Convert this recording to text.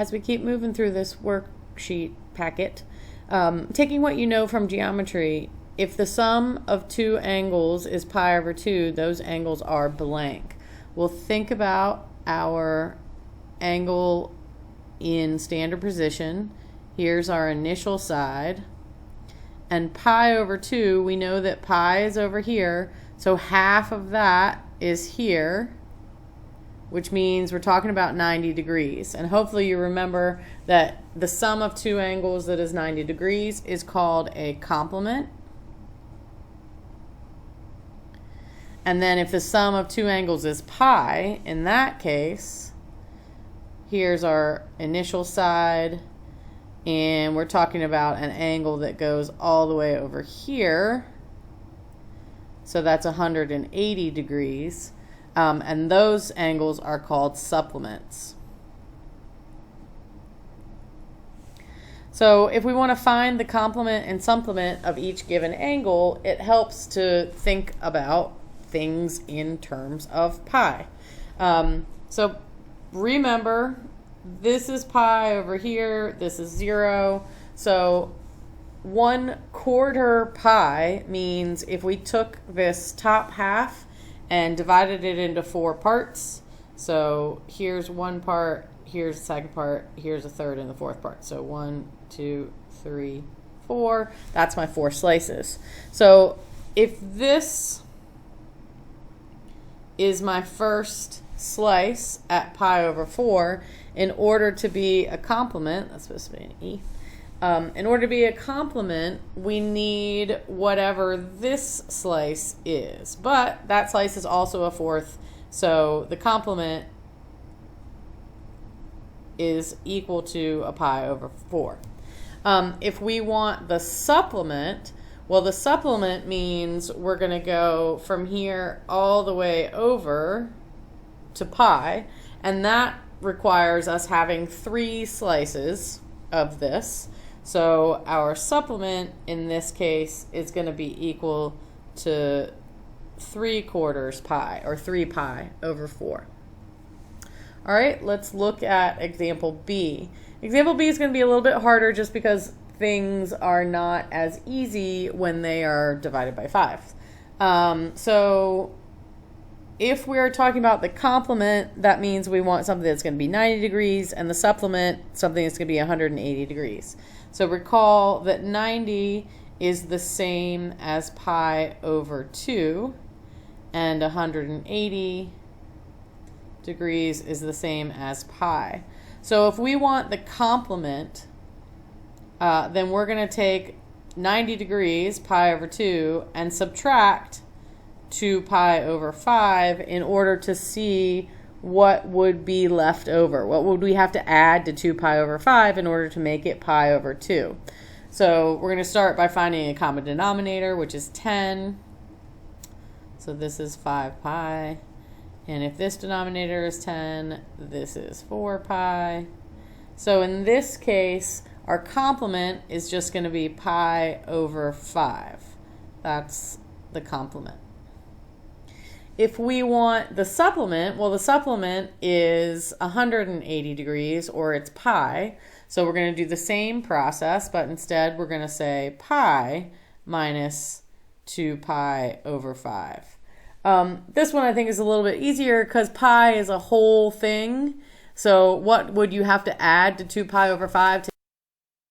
as we keep moving through this worksheet packet, taking what you know from geometry, if the sum of two angles is pi over 2, those angles are blank. We'll think about our angle in standard position. Here's our initial side. And pi over 2, we know that pi is over here, so half of that is here, which means we're talking about 90 degrees. And hopefully you remember that the sum of two angles that is 90 degrees is called a complement. And then if the sum of two angles is pi, in that case, here's our initial side, and we're talking about an angle that goes all the way over here. So that's 180 degrees. And those angles are called supplements. So if we want to find the complement and supplement of each given angle, it helps to think about things in terms of pi. So remember, this is pi over here, this is 0. So 1/4 pi means if we took this top half and divided it into 4 parts, so here's one part, here's the second part, here's a third and the fourth part. So 1, 2, 3, 4, that's my 4 slices. So if this is my first slice at pi over 4, in order to be a complement, that's supposed to be an E, in order to be a complement, we need whatever this slice is. But that slice is also a fourth, so the complement is equal to a pi over 4. If we want the supplement, well, the supplement means we're going to go from here all the way over to pi, and that requires us having 3 slices of this. So our supplement in this case is going to be equal to 3/4 pi, or 3 pi over 4. All right, let's look at example B. Example B is going to be a little bit harder just because things are not as easy when they are divided by 5. So if we're talking about the complement, that means we want something that's going to be 90 degrees, and the supplement, something that's going to be 180 degrees. So recall that 90 is the same as pi over 2, and 180 degrees is the same as pi. So if we want the complement, then we're going to take 90 degrees, pi over 2, and subtract 2 pi over 5 in order to see what would be left over. What would we have to add to 2 pi over 5 in order to make it pi over 2? So we're going to start by finding a common denominator, which is 10. So this is 5 pi. And if this denominator is 10, this is 4 pi. So in this case, our complement is just going to be pi over 5. That's the complement. If we want the supplement, well, the supplement is 180 degrees, or it's pi. So we're going to do the same process, but instead we're going to say pi minus 2 pi over 5. This one I think is a little bit easier because pi is a whole thing. So what would you have to add to 2 pi over 5